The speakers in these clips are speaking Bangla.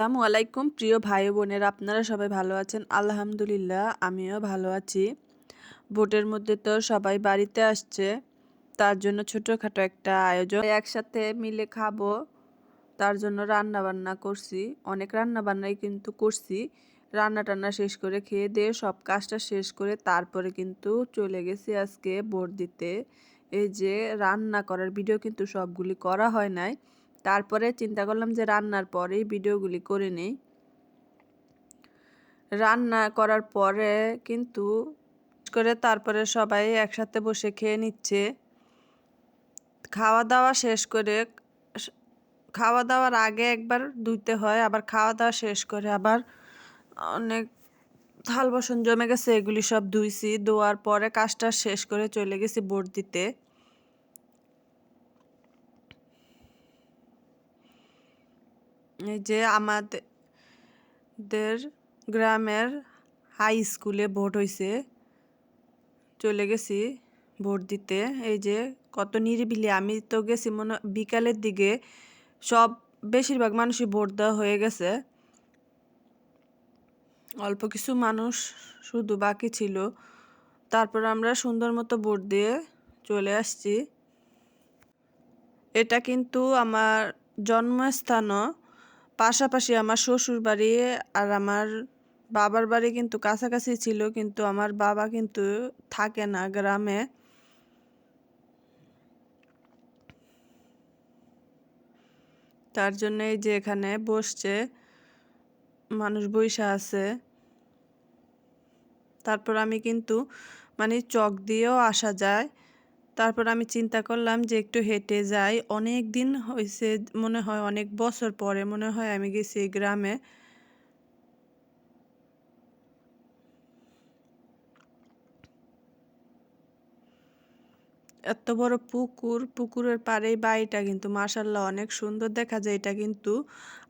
আসসালামু আলাইকুম প্রিয় ভাই বোনেরা, আপনারা সবাই ভালো আছেন? আলহামদুলিল্লাহ, আমিও ভালো আছি। ভোটের মধ্যে তো সবাই বাড়িতে আসছে, তার জন্য ছোটোখাটো একটা আয়োজন, একসাথে মিলে খাবো। তার জন্য রান্না বান্না করছি, অনেক রান্না বান্নাই কিন্তু করছি। রান্না টান্না শেষ করে খেয়ে দিয়ে সব কাজটা শেষ করে তারপরে কিন্তু চলে গেছি আজকে ভোট দিতে। এই যে রান্না করার ভিডিও কিন্তু সবগুলি করা হয় নাই, তারপরে চিন্তা করলাম যে রান্নার পরেই ভিডিওগুলি করে নেই। রান্না করার পরে কিন্তু করে তারপরে সবাই একসাথে বসে খেয়ে নিচ্ছে। খাওয়া দাওয়া শেষ করে, খাওয়া দাওয়ার আগে একবার ধুইতে হয়, আবার খাওয়া দাওয়া শেষ করে আবার অনেক থাল বাসন জমে গেছে, এগুলি সব ধুইছি। ধোয়ার পরে কাজটা শেষ করে চলে গেছি ভোট দিতে। এই যে আমাদের গ্রামের হাই স্কুলে ভোট হয়েছে, চলে গেছি ভোট দিতে। এই যে কত নিরিবিলি, আমি তো গেছি মনে বিকালের দিকে, সব বেশিরভাগ মানুষই ভোট দেওয়া হয়ে গেছে, অল্প কিছু মানুষ শুধু বাকি ছিল। তারপর আমরা সুন্দর মতো ভোট দিয়ে চলে আসছি। এটা কিন্তু আমার জন্মস্থানও, পাশাপাশি আমার শ্বশুর বাড়ি আর আমার বাবার বাড়ি কিন্তু কাছাকাছি ছিল, কিন্তু আমার বাবা কিন্তু থাকে না গ্রামে। তার জন্য এই যে এখানে বসছে, মানুষ বইসা আছে। তারপর আমি কিন্তু চক দিয়েও আসা যায়। তারপর আমি চিন্তা করলাম যে একটু হেঁটে যাই। অনেক দিন হয়েছে, মনে হয় অনেক বছর পরে মনে হয় আমি গেছি এই গ্রামে। এত বড় পুকুর, পুকুরের পাড়েই বাড়িটা কিন্তু মাশাআল্লাহ অনেক সুন্দর দেখা যায়। এটা কিন্তু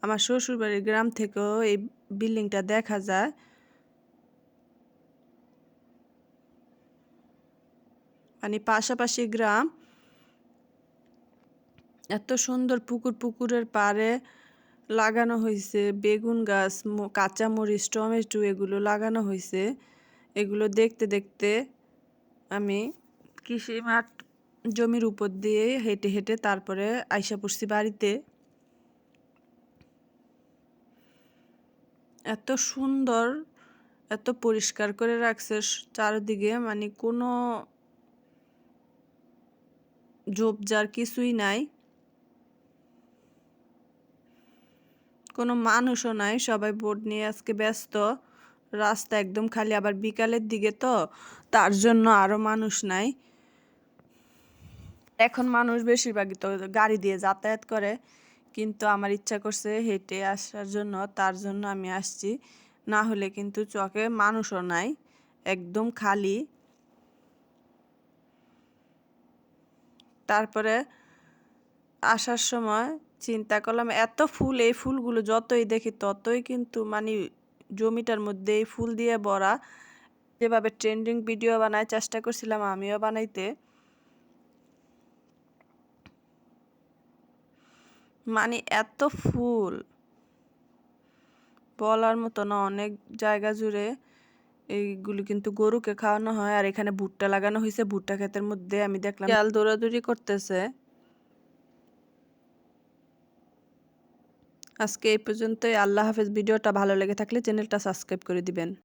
আমার শ্বশুরবাড়ির গ্রাম থেকেও এই বিল্ডিংটা দেখা যায়। পাশাপাশি গ্রাম, এত সুন্দর পুকুর, পুকুরের পাড়ে লাগানো হয়েছে বেগুন গাছ, কাঁচামরিচ, টমেটো, এগুলো লাগানো হয়েছে। এগুলো দেখতে দেখতে আমি কৃষি মাঠ জমির উপর দিয়ে হেঁটে হেঁটে তারপরে আইসা পড়ছি বাড়িতে। এত সুন্দর, এত পরিষ্কার করে রাখছে চারিদিকে, কোনো ঝোপঝাড় কিছুই নাই, কোনো মানুষও নাই, সবাই ভোট নিয়ে আজকে ব্যস্ত। রাস্তা একদম খালি, আবার বিকালের দিকে তো, তার জন্য আরো মানুষ নাই। এখন মানুষ বেশিরভাগই তো গাড়ি দিয়ে যাতায়াত করে, কিন্তু আমার ইচ্ছা করছে হেঁটে আসার জন্য, তার জন্য আমি আসছি। না হলে কিন্তু চকে মানুষও নাই, একদম খালি। তারপরে আসার সময় চিন্তা করলাম এত ফুল, এই ফুলগুলো যতই দেখি ততই কিন্তু জমিটার মধ্যে এই ফুল দিয়ে ভরা। যেভাবে ট্রেন্ডিং ভিডিও বানায় চেষ্টা করছিলাম আমিও বানাইতে, এত ফুল বলার মতো না। অনেক জায়গা জুড়ে এইগুলি কিন্তু গরুকে খাওয়ানো হয়। আর এখানে ভুট্টা লাগানো হয়েছে, ভুট্টা ক্ষেতের মধ্যে আমি দেখলাম শিয়াল দৌড়াদৌড়ি করতেছে। আজকে এই পর্যন্তই। আল্লাহ হাফেজ। ভিডিওটা ভালো লেগে থাকলে চ্যানেলটা সাবস্ক্রাইব করে দিবেন।